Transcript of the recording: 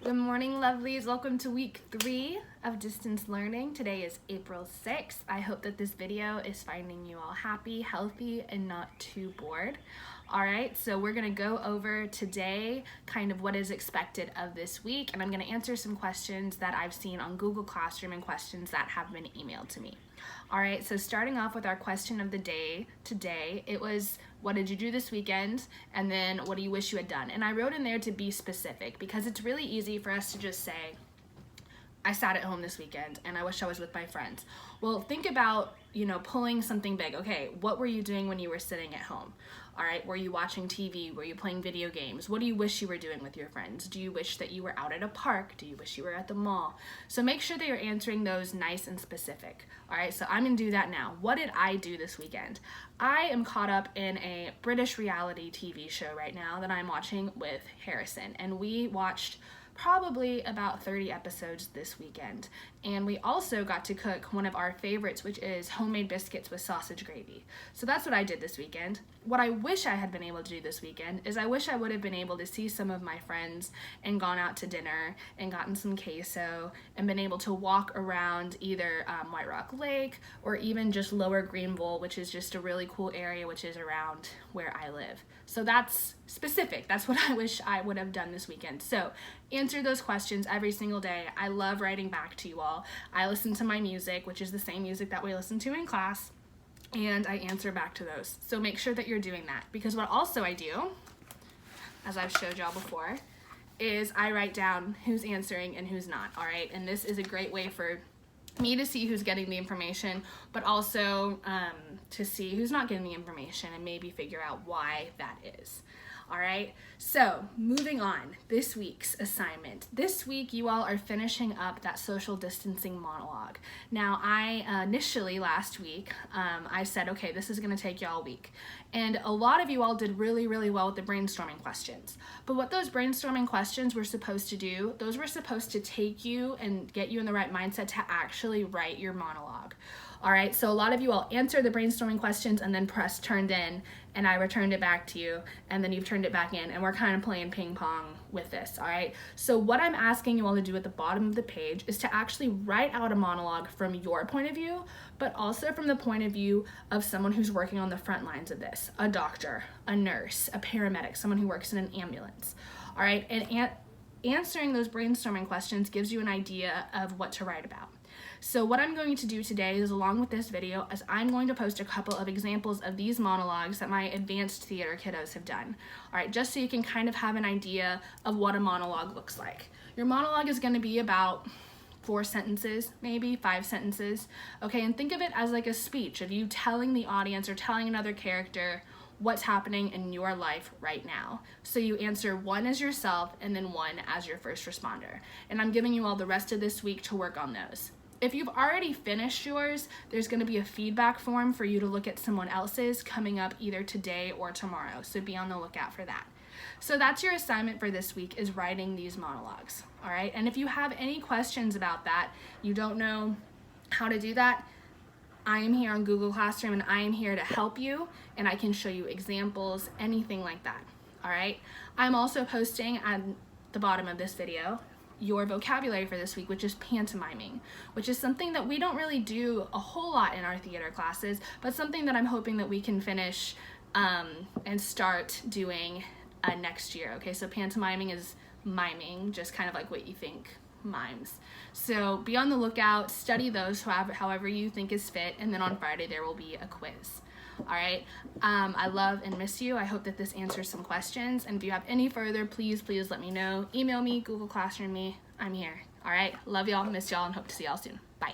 Good morning, lovelies. Welcome to week 3 of distance learning. Today is April 6th. I hope that this video is finding you all happy, healthy, and not too bored. All right, so we're gonna go over today kind of what is expected of this week, and I'm gonna answer some questions that I've seen on Google Classroom and questions that have been emailed to me. All right, so starting off with our question of the day today, it was, what did you do this weekend? And then what do you wish you had done? And I wrote in there to be specific because it's really easy for us to just say, I sat at home this weekend and I wish I was with my friends. Well, think about, pulling something big. Okay, what were you doing when you were sitting at home? All right, were you watching TV? Were you playing video games? What do you wish you were doing with your friends? Do you wish that you were out at a park? Do you wish you were at the mall? So make sure that you're answering those nice and specific. All right, so I'm gonna do that now. What did I do this weekend? I am caught up in a British reality TV show right now that I'm watching with Harrison, and we watched probably about 30 episodes this weekend. And we also got to cook one of our favorites, which is homemade biscuits with sausage gravy. So that's what I did this weekend. What I wish I had been able to do this weekend is I wish I would have been able to see some of my friends and gone out to dinner and gotten some queso and been able to walk around either White Rock Lake or even just Lower Greenville, which is just a really cool area which is around where I live. So that's specific. That's what I wish I would have done this weekend. So answer those questions every single day. I love writing back to you all. I listen to my music, which is the same music that we listen to in class, and I answer back to those. So make sure that you're doing that, because what also I do, as I've showed y'all before, is I write down who's answering and who's not, all right? And this is a great way for me to see who's getting the information, but also to see who's not getting the information and maybe figure out why that is. All right, so moving on, this week's assignment. This week, you all are finishing up that social distancing monologue. Now, I initially last week, I said, okay, this is gonna take y'all a week. And a lot of you all did really, really well with the brainstorming questions. But what those brainstorming questions were supposed to do, those were supposed to take you and get you in the right mindset to actually write your monologue. All right, so a lot of you all answered the brainstorming questions and then pressed turned in, and I returned it back to you, and then you've turned it back in, and we're kind of playing ping pong with this, all right? So what I'm asking you all to do at the bottom of the page is to actually write out a monologue from your point of view, but also from the point of view of someone who's working on the front lines of this, a doctor, a nurse, a paramedic, someone who works in an ambulance, all right? And answering those brainstorming questions gives you an idea of what to write about. So what I'm going to do today is, along with this video, is I'm going to post a couple of examples of these monologues that my advanced theater kiddos have done. All right, just so you can kind of have an idea of what a monologue looks like. Your monologue is going to be about 4 sentences, maybe 5 sentences. Okay, and think of it as like a speech of you telling the audience or telling another character what's happening in your life right now. So you answer 1 as yourself and then 1 as your first responder. And I'm giving you all the rest of this week to work on those. If you've already finished yours, there's going to be a feedback form for you to look at someone else's coming up either today or tomorrow. So be on the lookout for that. So that's your assignment for this week, is writing these monologues. All right. And if you have any questions about that, you don't know how to do that, I am here on Google Classroom and I am here to help you, and I can show you examples, anything like that. All right. I'm also posting at the bottom of this video your vocabulary for this week, which is pantomiming, which is something that we don't really do a whole lot in our theater classes, but something that I'm hoping that we can finish and start doing next year. Okay, so pantomiming is miming, just kind of like what you think mimes. So be on the lookout, study those however you think is fit, and then on Friday there will be a quiz. All right, I love and miss you. I hope that this answers some questions, and if you have any further, please let me know. Email me, Google Classroom me, I'm here. All right, love y'all, miss y'all, and hope to see y'all soon. Bye.